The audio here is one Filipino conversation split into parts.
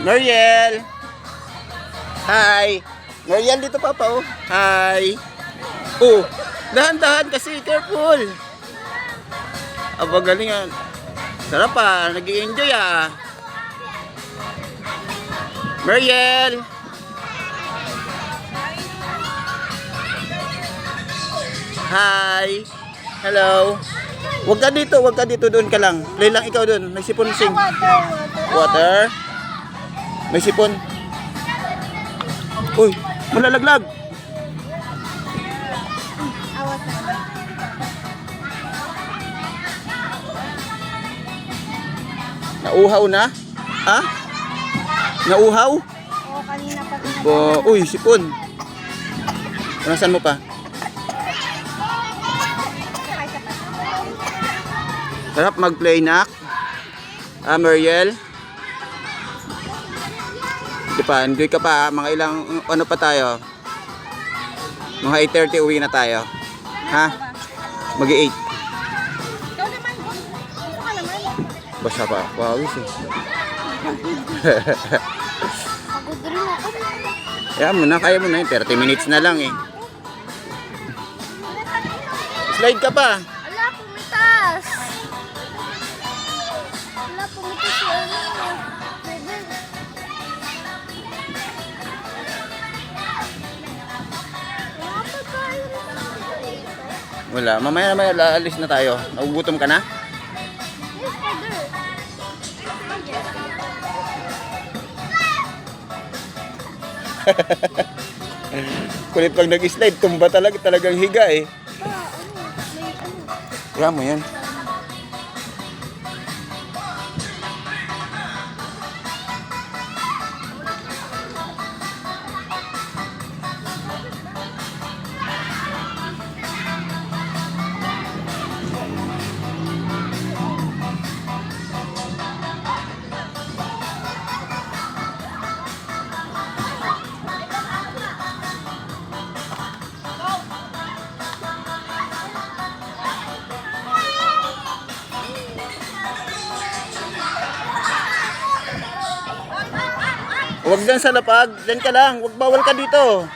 Mariel! Hi! Mariel, dito papa oh. Hi! Oh, dahan-dahan kasi, careful! Aba, galing yan. Sarap ah, nag-i-enjoy ah. Mariel! Hi! Hello! Huwag ka dito, doon ka lang. Play lang ikaw doon, may sipon sing. Water? May sipon. Uy, malalaglag. Nauhaw na? Ha? Nauhaw? Oo, kanina pa. Uy, sipon. Nasaan mo pa? Sarap mag-play nak. Mariel. Di pa, enjoy ka pa. Mga ilang, ano pa tayo? Mga 8:30 uwi na tayo. Ha? Mag-8. Ikaw naman. Ito ka naman. Basta pa. Wawis eh. Pagod rin ako. Kaya mo na. 30 minutes na lang eh. Slide ka pa. Ala, pumitas. Ala, pumitas si ano. Wala. Mamaya alis na tayo. Nagugutom ka na? Yes, father. Kulit pag nag-slide, tumba talagang higa eh. Kaya mo yan. Huwag dyan sa lapag. Dyan ka lang. Huwag bawal ka dito.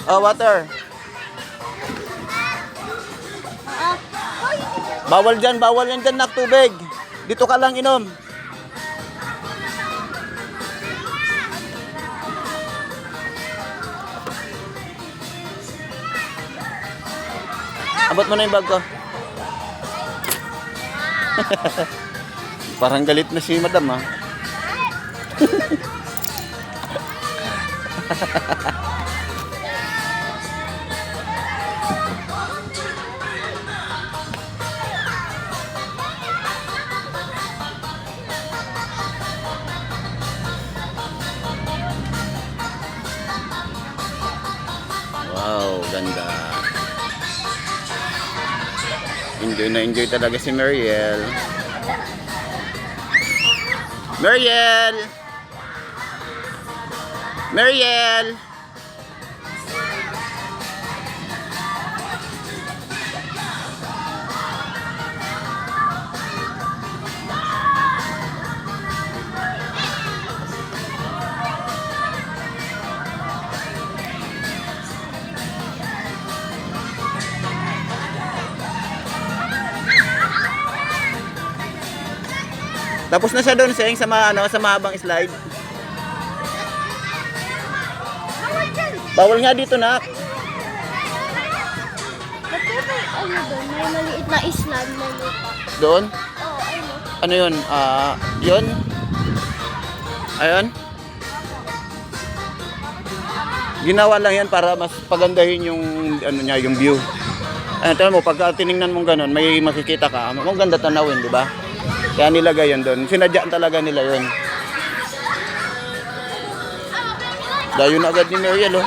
Oh, water. Bawal yan dyan nak tubig. Dito ka lang inom. Abot mo na yung bag ko. Parang galit na si madam ha. Wow, ganda. Enjoy talaga si Mariel. Mariel! Mariel! Tapos na siya doon sa mahabang slide. Bawal nga dito nak. Ano doon? May maliit na island na lupa. Doon? Oo, ano? Ano yun? Yun? Ayun? Ginawa lang yan para mas pagandahin yung yung view. Tingnan mo, pagka tiningnan mong ganun, may makikita ka. Ang ganda tanawin, di ba? Kaya nilagay yun doon. Sinadya talaga nila yun. Dayo na agad ni Mariel, oh.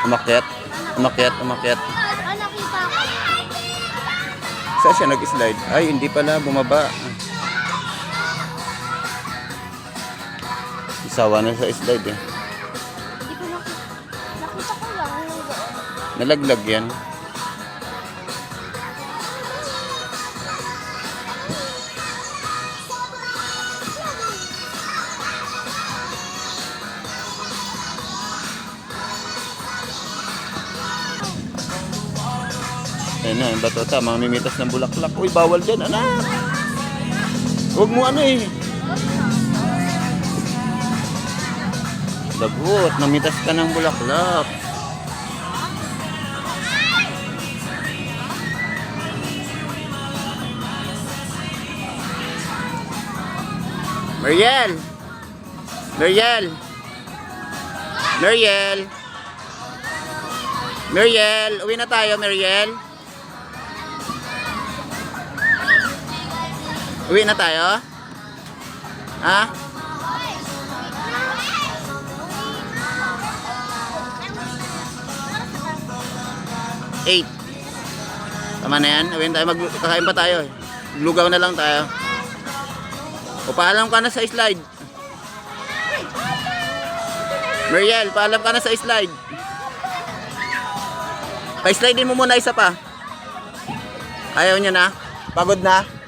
Umakyat. Umakyat, umakyat. Ah, nakita ko. Saan siya nag-slide? Ay, hindi pala. Bumaba. Isawa na sa slide eh. Hindi ko nakita. Nakita ko lang yung doon. Nalaglag yan. Ayan na, yung batota, mga mimitas ng bulaklak. Uy, bawal dyan, anak! Huwag mo ano eh. Lagot, namitas ka ng bulaklak. Mariel! Mariel! Mariel! Mariel! Uwi na tayo, Mariel! Uwi na tayo? Ha? Eight. Tama na yan. Uwi na tayo. Kakain pa tayo. Lugaw na lang tayo. O paalam ka na sa slide. Mariel, paalam ka na sa slide. Pa-slide din mo muna isa pa. Ayaw niya na? Pagod na?